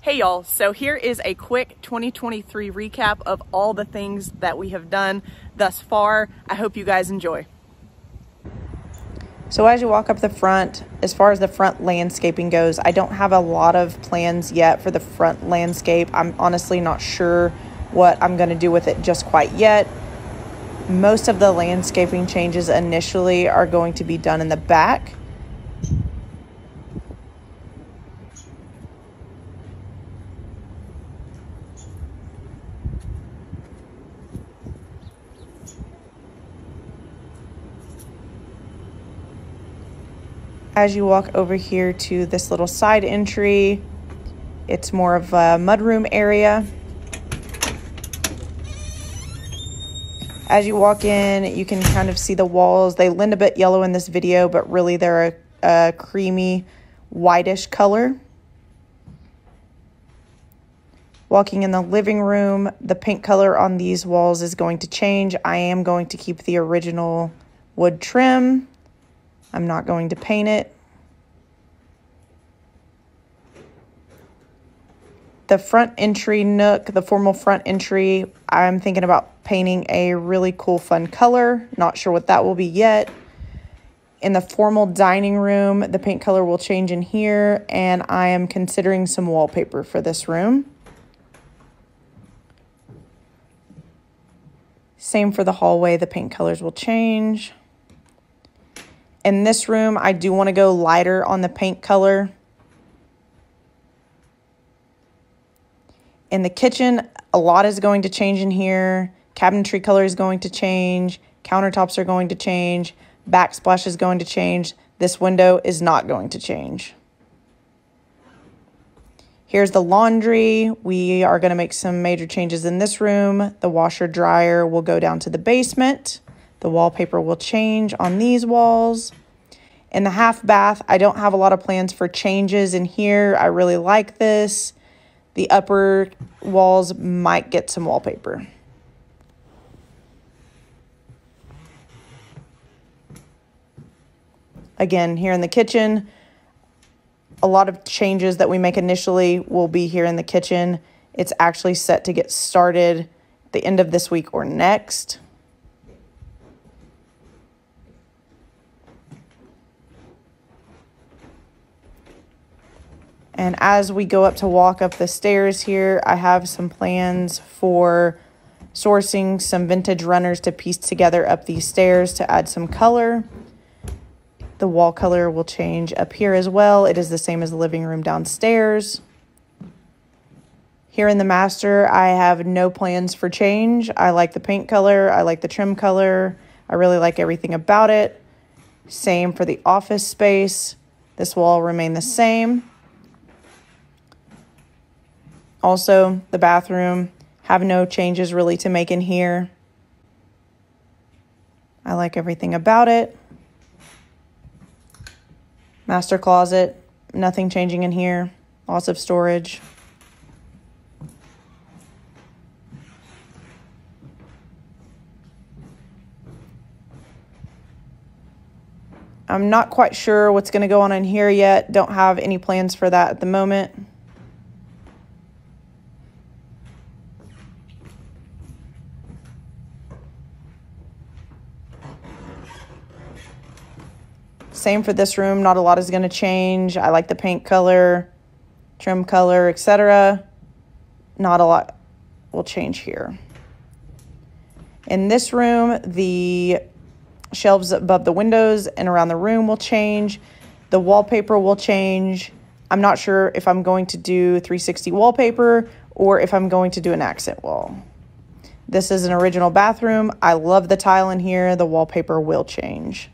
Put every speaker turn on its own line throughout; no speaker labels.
Hey y'all, so here is a quick 2023 recap of all the things that we have done thus far. I hope you guys enjoy. So as you walk up the front, as far as the front landscaping goes, I don't have a lot of plans yet for the front landscape. I'm honestly not sure what I'm going to do with it just quite yet. Most of the landscaping changes initially are going to be done in the back. As you walk over here to this little side entry, it's more of a mudroom area. As you walk in, you can kind of see the walls. They lend a bit yellow in this video, but really they're a creamy, whitish color. Walking in the living room, the paint color on these walls is going to change. I am going to keep the original wood trim. I'm not going to paint it. The front entry nook, the formal front entry, I'm thinking about painting a really cool, fun color. Not sure what that will be yet. In the formal dining room, the paint color will change in here, and I am considering some wallpaper for this room. Same for the hallway, the paint colors will change. In this room, I do want to go lighter on the paint color. In the kitchen, a lot is going to change in here. Cabinetry color is going to change. Countertops are going to change. Backsplash is going to change. This window is not going to change. Here's the laundry. We are going to make some major changes in this room. The washer dryer will go down to the basement. The wallpaper will change on these walls. In the half bath, I don't have a lot of plans for changes in here. I really like this. The upper walls might get some wallpaper. Again, here in the kitchen, a lot of changes that we make initially will be here in the kitchen. It's actually set to get started at the end of this week or next. And as we go up to walk up the stairs here, I have some plans for sourcing some vintage runners to piece together up these stairs to add some color. The wall color will change up here as well. It is the same as the living room downstairs. Here in the master, I have no plans for change. I like the paint color. I like the trim color. I really like everything about it. Same for the office space. This will remain the same. Also, the bathroom, have no changes really to make in here. I like everything about it. Master closet, nothing changing in here. Lots of storage. I'm not quite sure what's going to go on in here yet. Don't have any plans for that at the moment. Same for this room. Not a lot is going to change. I like the paint color, trim color, etc. Not a lot will change here. In this room, the shelves above the windows and around the room will change. The wallpaper will change. I'm not sure if I'm going to do 360 wallpaper or if I'm going to do an accent wall. This is an original bathroom. I love the tile in here. The wallpaper will change.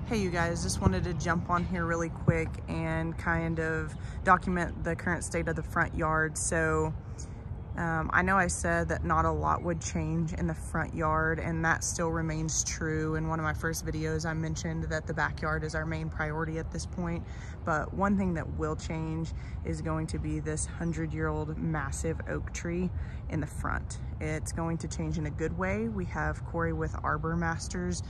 Hey you guys, just wanted to jump on here really quick and kind of document the current state of the front yard. So I know I said that not a lot would change in the front yard, and that still remains true. In one of my first videos, I mentioned that the backyard is our main priority at this point. But one thing that will change is going to be this 100-year-old massive oak tree in the front. It's going to change in a good way. We have Corey with Arbor Masters.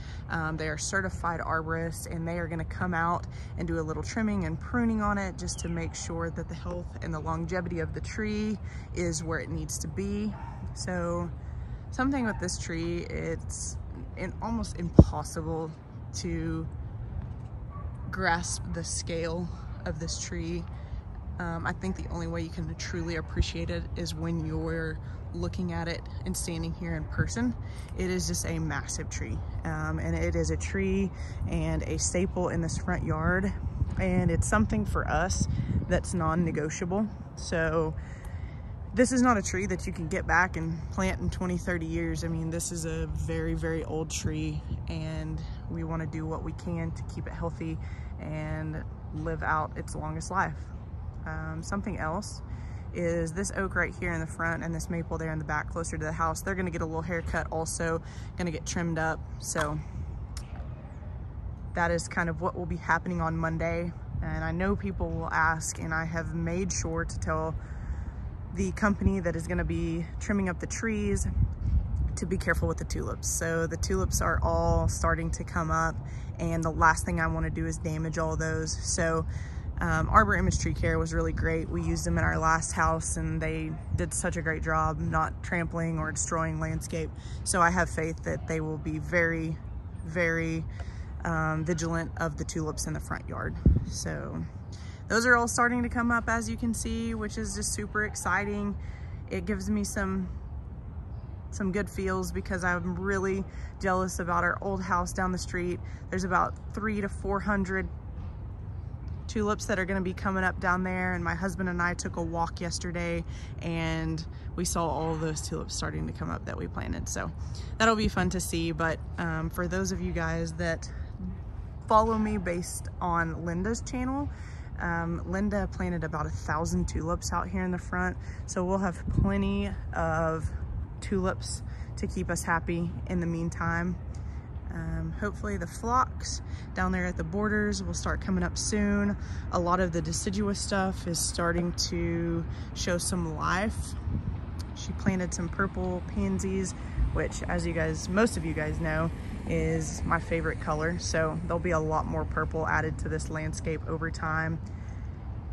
They are certified arborists, and they are gonna come out and do a little trimming and pruning on it just to make sure that the health and the longevity of the tree is where it needs to be. So something with this tree, it's almost impossible to grasp the scale of this tree. I think the only way you can truly appreciate it is when you're looking at it and standing here in person. It is just a massive tree, and it is a tree and a staple in this front yard, and it's something for us that's non-negotiable. So this is not a tree that you can get back and plant in 20-30 years. I mean, this is a very, very old tree, and we want to do what we can to keep it healthy and live out its longest life. Something else is this oak right here in the front and this maple there in the back closer to the house. They're gonna get a little haircut also, gonna get trimmed up. So that is kind of what will be happening on Monday. And I know people will ask, and I have made sure to tell the company that is gonna be trimming up the trees to be careful with the tulips. So the tulips are all starting to come up, and the last thing I wanna do is damage all those. So Arbor Image Tree Care was really great. We used them in our last house, and they did such a great job not trampling or destroying landscape. So I have faith that they will be very, very vigilant of the tulips in the front yard. So those are all starting to come up, as you can see, which is just super exciting. It gives me some good feels because I'm really jealous about our old house down the street. There's about 300 to 400 tulips that are going to be coming up down there, and my husband and I took a walk yesterday and we saw all of those tulips starting to come up that we planted. So that'll be fun to see. But for those of you guys that follow me based on Linda's channel, Linda planted about 1,000 tulips out here in the front, so we'll have plenty of tulips to keep us happy in the meantime. Hopefully the phlox down there at the borders will start coming up soon. A lot of the deciduous stuff is starting to show some life. She planted some purple pansies, which, as you guys, most of you guys know, is my favorite color. So there'll be a lot more purple added to this landscape over time.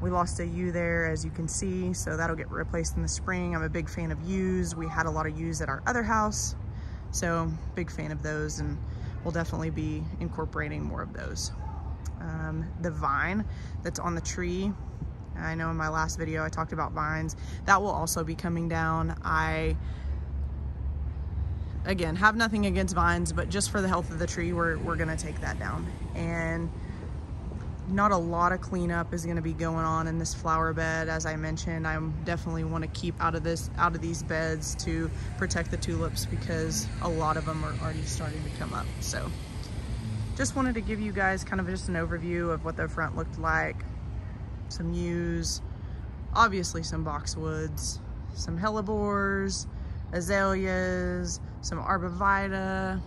We lost a yew there, as you can see, so that'll get replaced in the spring. I'm a big fan of yews. We had a lot of yews at our other house, so big fan of those, and we'll definitely be incorporating more of those. The vine that's on the tree, I know in my last video I talked about vines, that will also be coming down. I, again, have nothing against vines, but just for the health of the tree, we're gonna take that down. And not a lot of cleanup is gonna be going on in this flower bed. As I mentioned, I definitely wanna keep out of these beds to protect the tulips because a lot of them are already starting to come up. So just wanted to give you guys kind of just an overview of what the front looked like. Some yews, obviously some boxwoods, some hellebores, azaleas, some arborvitae,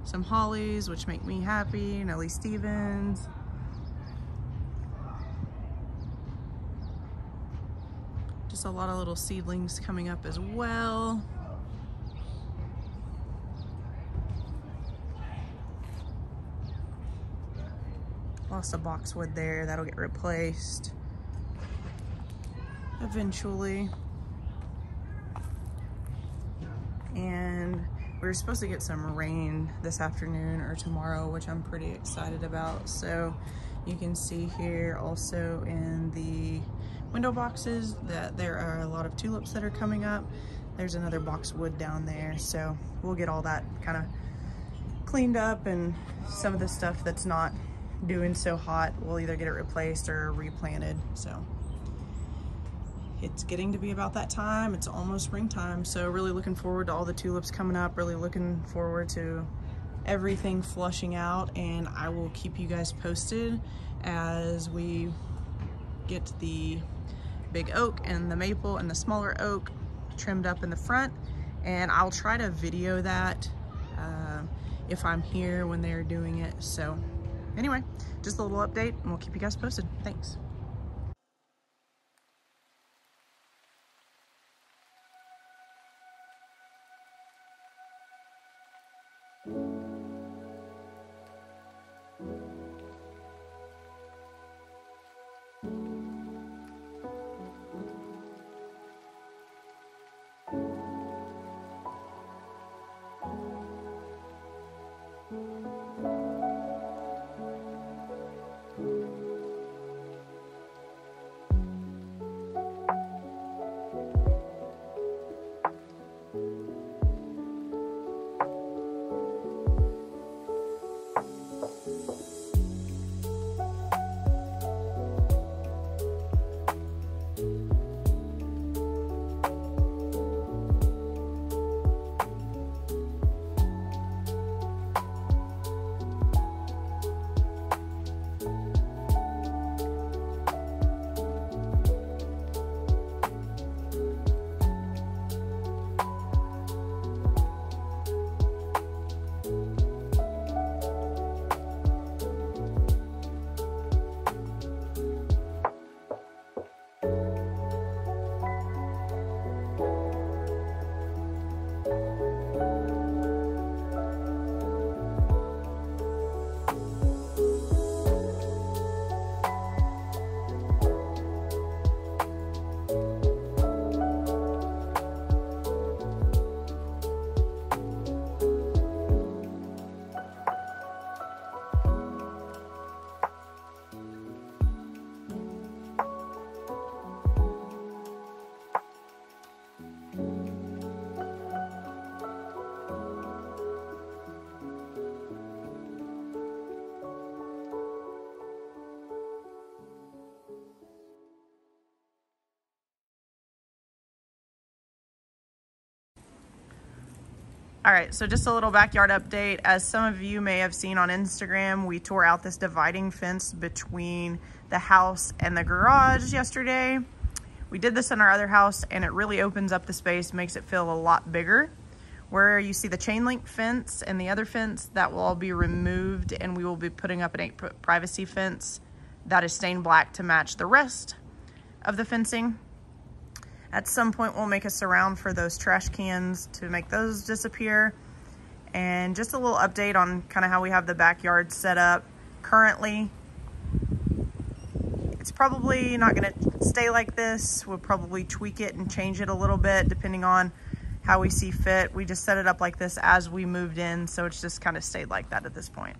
some hollies, which make me happy, Nellie Stevens. Just a lot of little seedlings coming up as well. Lost a boxwood there, that'll get replaced eventually. And we're supposed to get some rain this afternoon or tomorrow, which I'm pretty excited about. So you can see here also in the window boxes that there are a lot of tulips that are coming up. There's another boxwood down there. So we'll get all that kind of cleaned up, and some of the stuff that's not doing so hot, we'll either get it replaced or replanted. So it's getting to be about that time. It's almost springtime, so really looking forward to all the tulips coming up, really looking forward to everything flushing out, and I will keep you guys posted as we get the big oak and the maple and the smaller oak trimmed up in the front, and I'll try to video that if I'm here when they're doing it. So anyway, just a little update, and we'll keep you guys posted. Thanks. All right, so just a little backyard update. As some of you may have seen on Instagram, we tore out this dividing fence between the house and the garage yesterday. We did this in our other house and it really opens up the space, makes it feel a lot bigger. Where you see the chain link fence and the other fence, that will all be removed, and we will be putting up an 8-foot privacy fence that is stained black to match the rest of the fencing. At some point, we'll make a surround for those trash cans to make those disappear. And just a little update on kind of how we have the backyard set up currently. It's probably not gonna stay like this. We'll probably tweak it and change it a little bit depending on how we see fit. We just set it up like this as we moved in, so it's just kind of stayed like that at this point.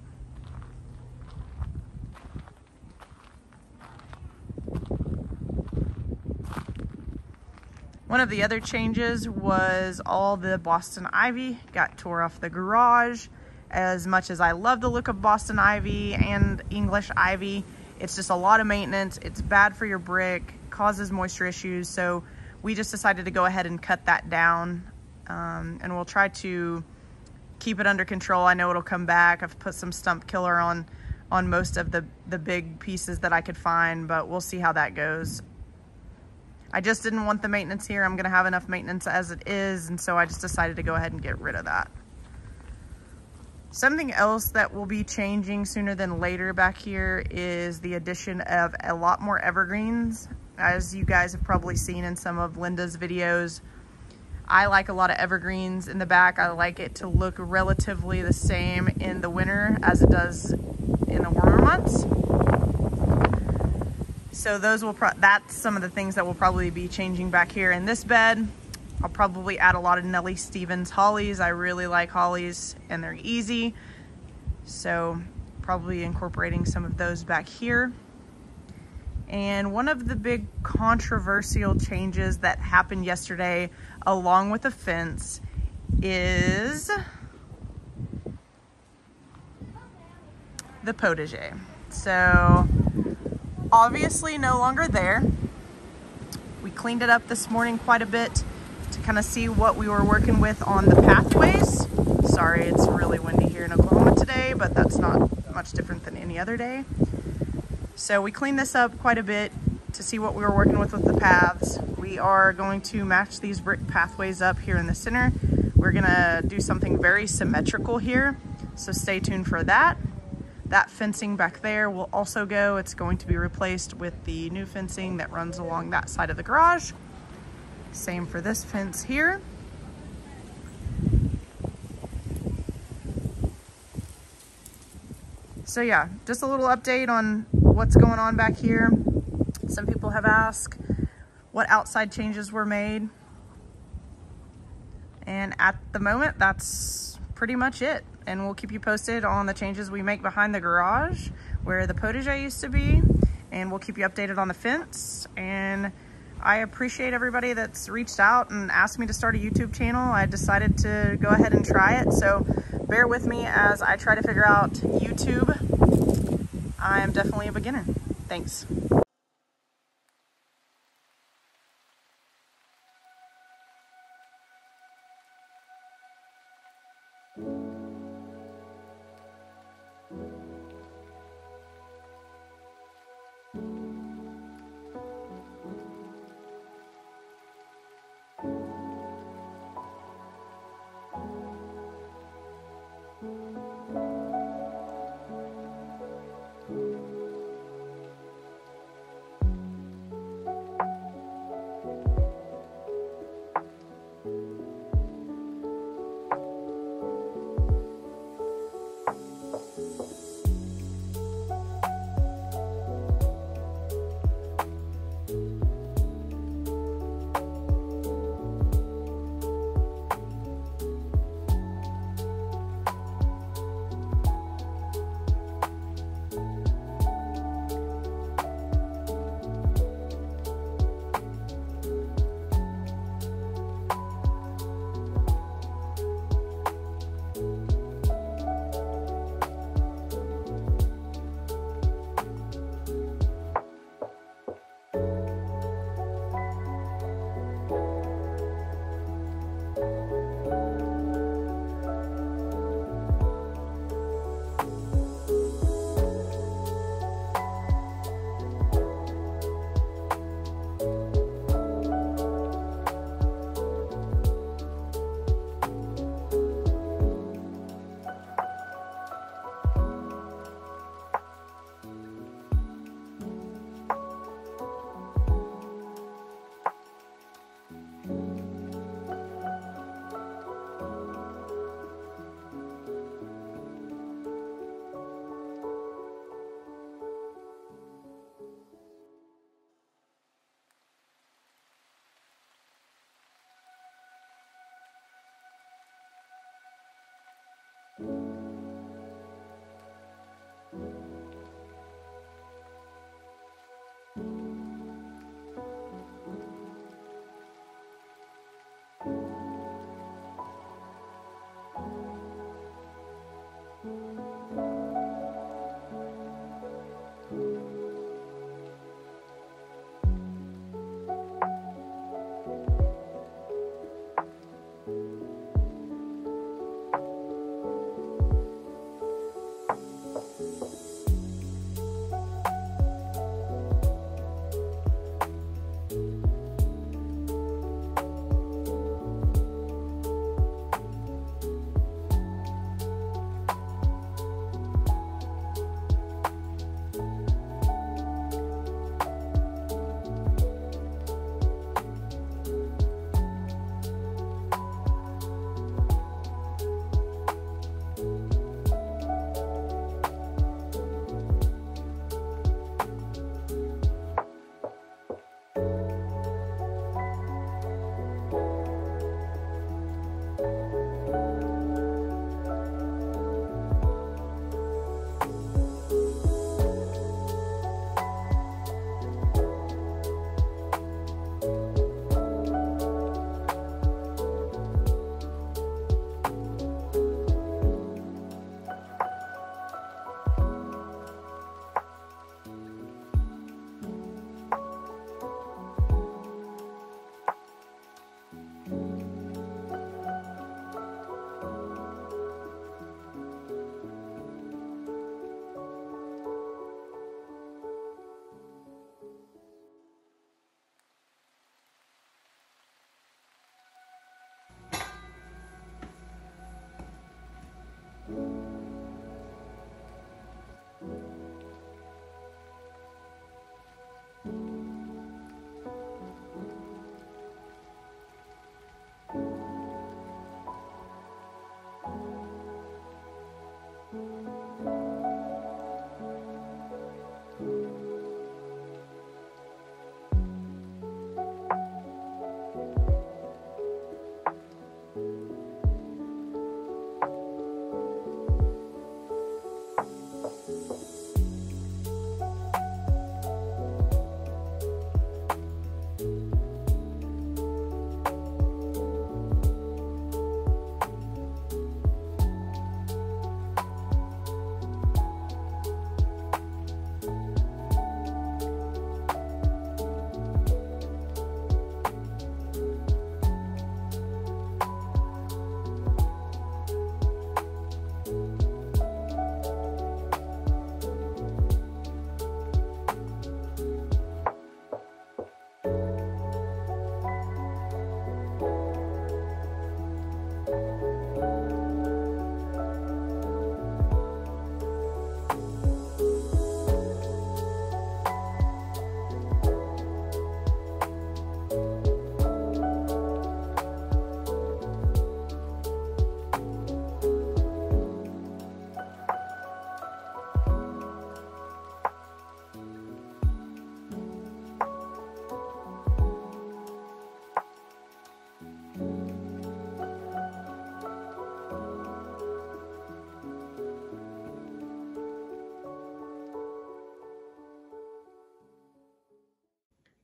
One of the other changes was all the Boston ivy got tore off the garage. As much as I love the look of Boston ivy and English ivy, it's just a lot of maintenance. It's bad for your brick, causes moisture issues. So we just decided to go ahead and cut that down, and we'll try to keep it under control. I know it'll come back. I've put some stump killer on most of the big pieces that I could find, but we'll see how that goes. I just didn't want the maintenance here. I'm gonna have enough maintenance as it is, and so I just decided to go ahead and get rid of that. Something else that will be changing sooner than later back here is the addition of a lot more evergreens. As you guys have probably seen in some of Linda's videos, I like a lot of evergreens in the back. I like it to look relatively the same in the winter as it does in the warmer months. So those will that's some of the things that will probably be changing back here in this bed. I'll probably add a lot of Nellie Stevens hollies. I really like hollies and they're easy. So probably incorporating some of those back here. And one of the big controversial changes that happened yesterday along with the fence is the potager. So obviously no longer there. We cleaned it up this morning quite a bit to kind of see what we were working with on the pathways. Sorry, it's really windy here in Oklahoma today, but that's not much different than any other day. So we cleaned this up quite a bit to see what we were working with the paths. We are going to match these brick pathways up here in the center. We're gonna do something very symmetrical here, so stay tuned for that. That fencing back there will also go. It's going to be replaced with the new fencing that runs along that side of the garage. Same for this fence here. So yeah, just a little update on what's going on back here. Some people have asked what outside changes were made. And at the moment, that's pretty much it. And we'll keep you posted on the changes we make behind the garage where the potager used to be. And we'll keep you updated on the fence. And I appreciate everybody that's reached out and asked me to start a YouTube channel. I decided to go ahead and try it. So bear with me as I try to figure out YouTube. I am definitely a beginner. Thanks.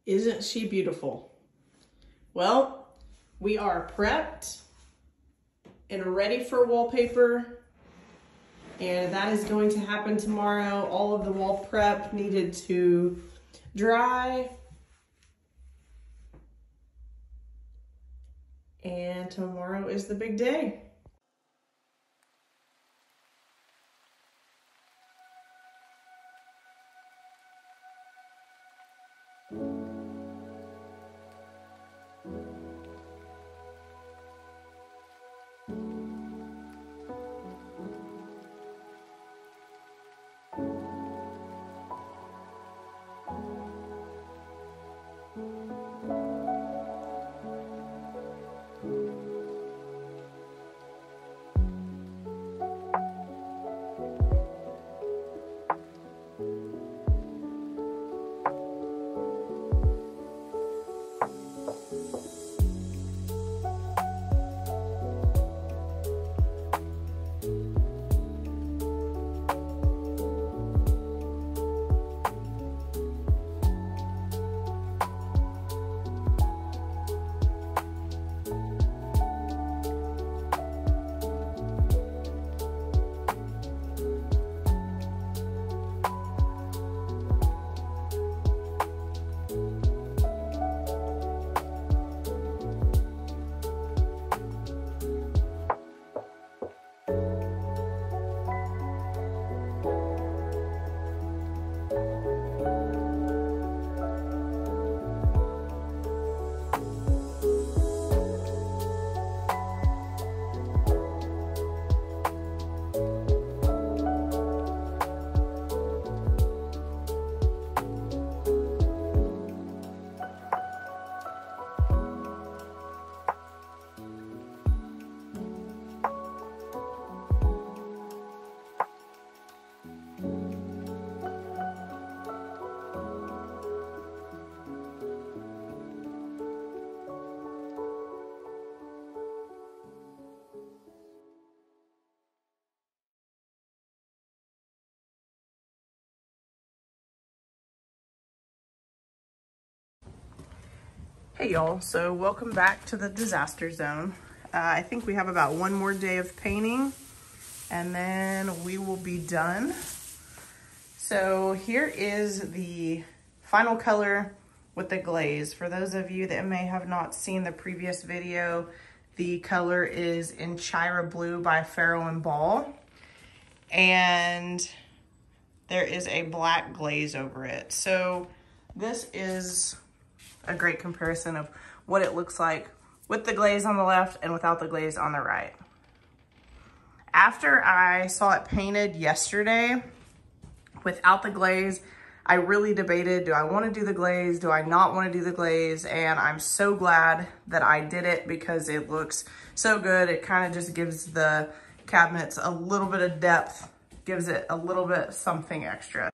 Isn't she beautiful? Well, we are prepped and ready for wallpaper, and that is going to happen tomorrow. All of the wall prep needed to dry, and tomorrow is the big day. Hey y'all, so welcome back to the disaster zone. I think we have about one more day of painting and then we will be done. So here is the final color with the glaze. For those of you that may have not seen the previous video, the color is Enchira Blue by Farrow and Ball. And there is a black glaze over it. So this is a great comparison of what it looks like with the glaze on the left and without the glaze on the right. After I saw it painted yesterday without the glaze, I really debated, do I want to do the glaze? Do I not want to do the glaze? And I'm so glad that I did it because it looks so good. It kind of just gives the cabinets a little bit of depth, gives it a little bit something extra.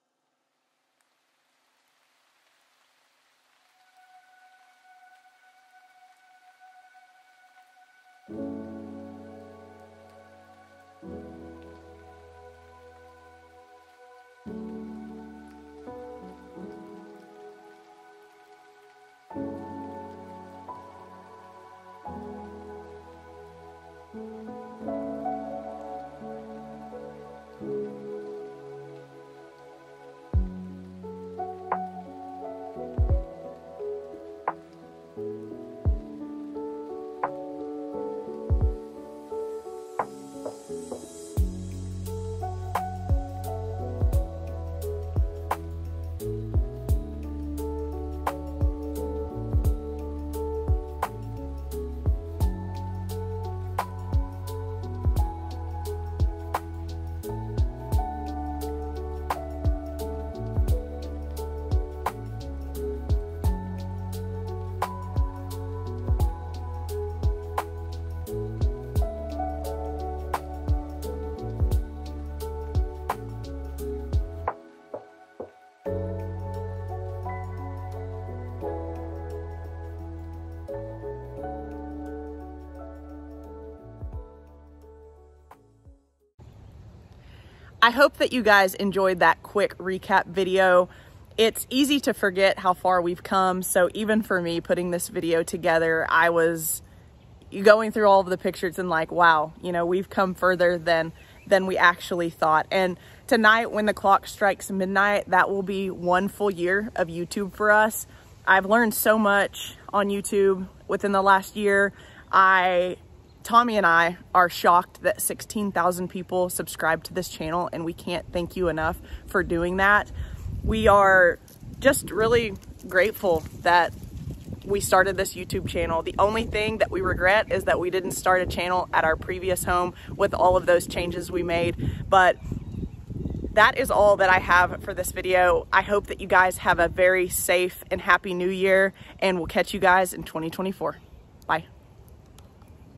I hope that you guys enjoyed that quick recap video.
it's easy to forget how far we've come. So even for me putting this video together, I was going through all of the pictures and like, wow, you know, we've come further than we actually thought. And tonight, when the clock strikes midnight, that will be 1 full year of YouTube for us. I've learned so much on YouTube within the last year. Tommy and I are shocked that 16,000 people subscribe to this channel, and we can't thank you enough for doing that. We are just really grateful that we started this YouTube channel. The only thing that we regret is that we didn't start a channel at our previous home with all of those changes we made. But that is all that I have for this video. I hope that you guys have a very safe and happy new year, and we'll catch you guys in 2024. Bye.